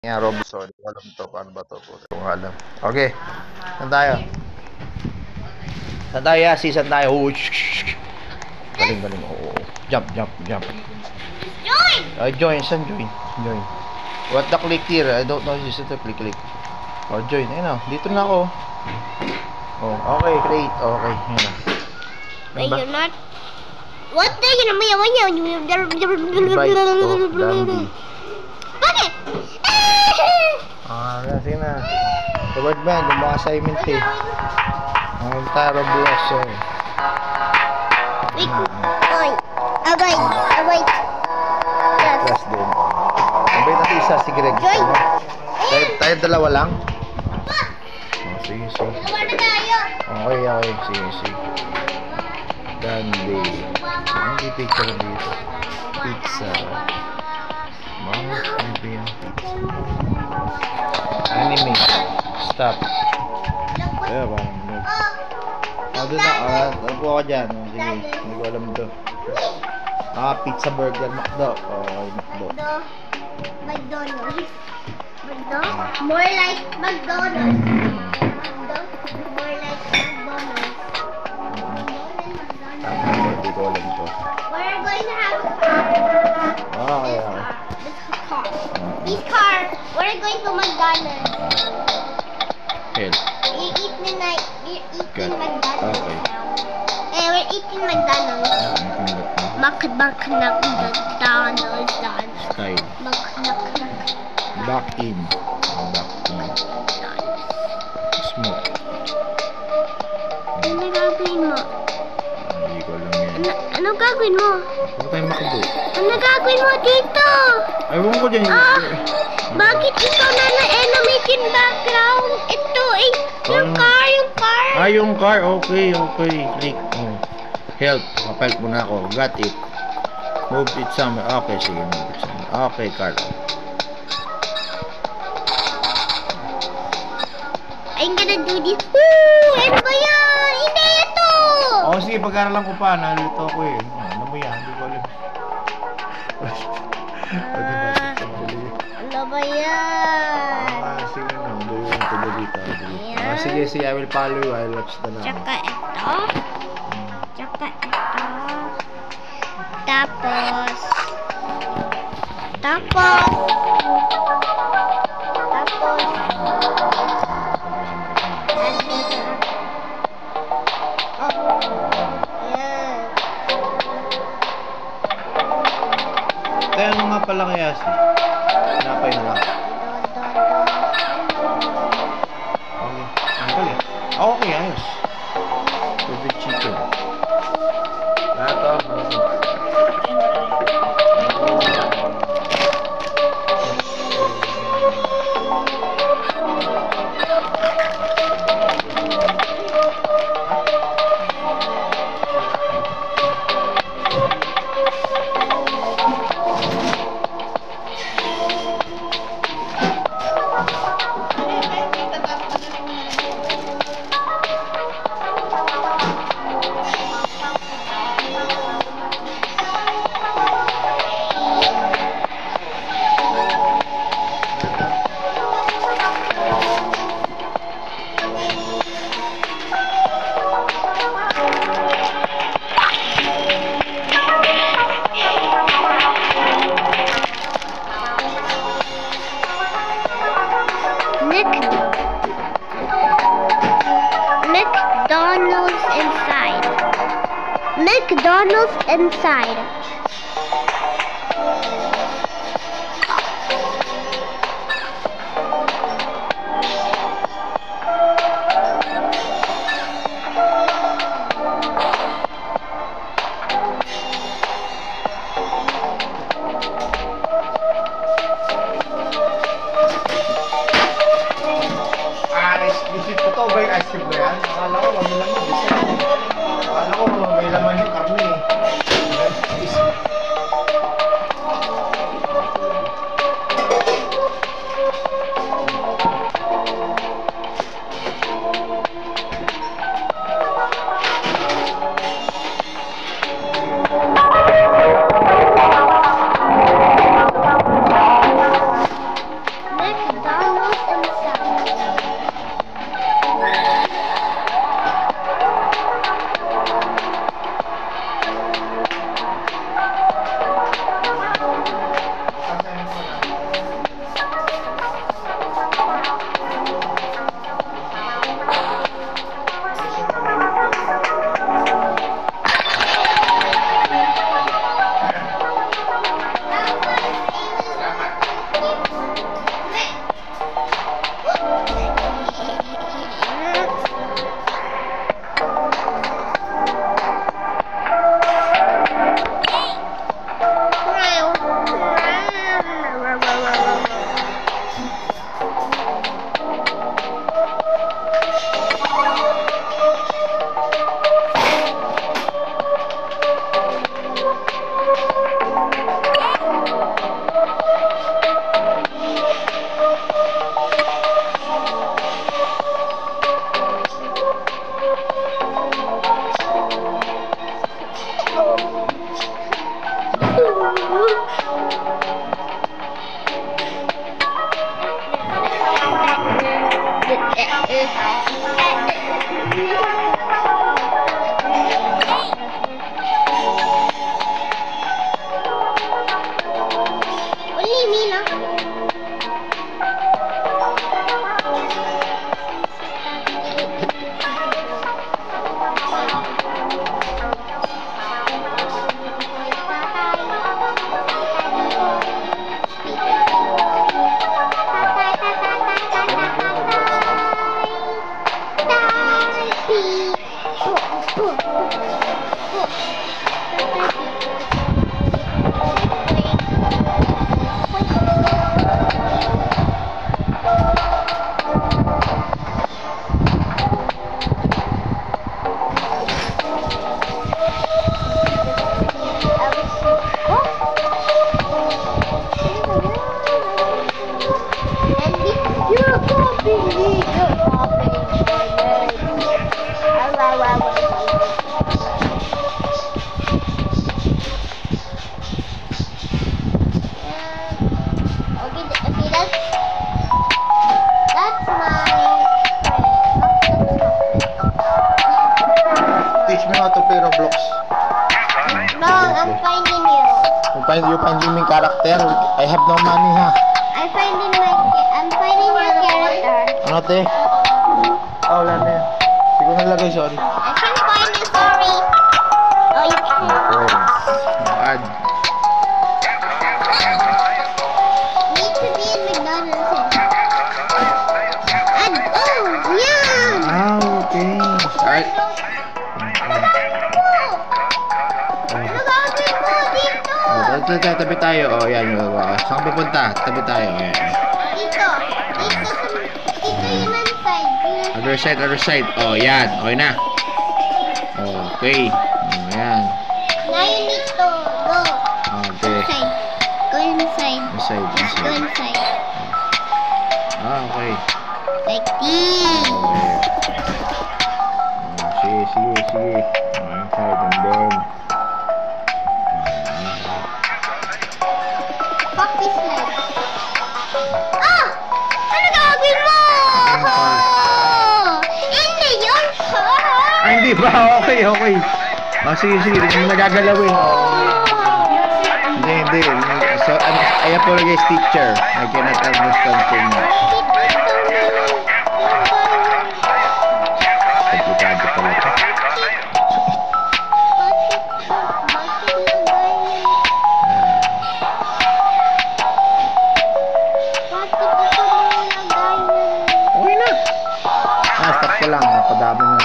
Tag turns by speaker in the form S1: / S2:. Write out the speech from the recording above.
S1: Nga, Robby, sorry. Alam to. Paano ba to? Kung alam. Okay. Saan tayo? Saan tayo, Yasi? Saan tayo? Galing. Oo. Jump.
S2: Join!
S1: Join. Saan join? Join. What the click here? I don't know. Just ito. Click. Oh, join. Ayun o. Dito na ako. Oh, okay. Create. Okay. Ayun o.
S2: But you're not... What the? You know,
S1: Invite. Oh, Dandy.
S2: Bakit?
S1: Sige na. Tawad ba? Gumawa assignment eh. Ang tayo Roblox eh.
S2: Wait. Oy. Abay. Yes.
S1: Plus din. Abay natin isa si Greg.
S2: Join.
S1: Tayo dalawa lang? Sige.
S2: Dalawa na tayo.
S1: Okay. Sige. Dandy. Ang picture dito. Pizza. Ano ba yan? Anime. Stop. Ayan, parang move. Doon na. Upo ka dyan. Sige. Hindi ko alam ito. Pizza, burger, McDo. McDo.
S2: McDonald's. More like McDonald's. More like McDonald's.
S1: Hindi ko alam ito.
S2: We're going to have a car.
S1: Okay.
S2: This car. We're going to McDonald's.
S1: Hell.
S2: We're eating McDonald's
S1: Okay.
S2: now. We're eating McDonald's. McDonald's.
S1: Style. Back in. Smoke.
S2: Ano gagawin mo?
S1: Hindi ko alam yan.
S2: Ano gagawin mo?
S1: Ano tayo McDo?
S2: Ano gagawin mo dito?
S1: Ewan ko dyan.
S2: Bakit ikaw na na-animated background? Ito yung car.
S1: Yung car. Okay. Click. Help. Kapelt muna ako. Got it. Move it somewhere. Okay, sige. Move it somewhere. Okay, car.
S2: I'm gonna do this. Woo! Ano ba yan? Hindi ito!
S1: Sige. Pag-aralan ko pa. Nalito ako eh. Ano mo yan? Hindi ko alam.
S2: Ano ba yan?
S1: Sige na. Do you want to do dito? Sige. I will follow you. I will watch the now.
S2: Tsaka ito. Tapos.
S1: Kaya ano nga pala kaya si? Napay na lang. Okay. Ang galing. Okay, ayos. Favorite chicken. Ito. McDonald's inside. Isip ko to ba yung ice cream na yan? Akala ko ano lang yun. Akala ko may laman yung karne eh.
S2: Only me lang.
S1: Teach me how to play Roblox.
S2: No, I'm finding you.
S1: You finding me character? I have no money, ha?
S2: I'm finding your character.
S1: Ano, te? Oh, wala na yan. Siguro nalagay, sorry.
S2: I can find you, sorry. Oh, you can.
S1: Add.
S2: Need to be in McDonald's. And oh, yeah.
S1: Ah, okay. Alright.
S2: Ano gagawin mo dito?
S1: Tabi tayo. Oh, yan. Saan ka pupunta? Tabi tayo. Ayan.
S2: Dito. Dito yung man side.
S1: Other side, other side. Oh, yan. Okay na. Okay. Oh, yan.
S2: Now you need to go
S1: Okay.
S2: inside. Go inside.
S1: Inside,
S2: Go
S1: inside.
S2: inside.
S1: Ah, okay.
S2: Like this.
S1: Sige, sige, sige. Inside and then.
S2: Fuck this slide. Ah! Ano gagawin mo? Hindi yun.
S1: Ah, hindi ba? Okay, okay. Oh, sige, sige. Hindi mo nagagalawin. Hindi. So, I apologize, teacher. I cannot understand so much. Komplikado pala ito. Okay na. Ah, stop ko lang. Napadami na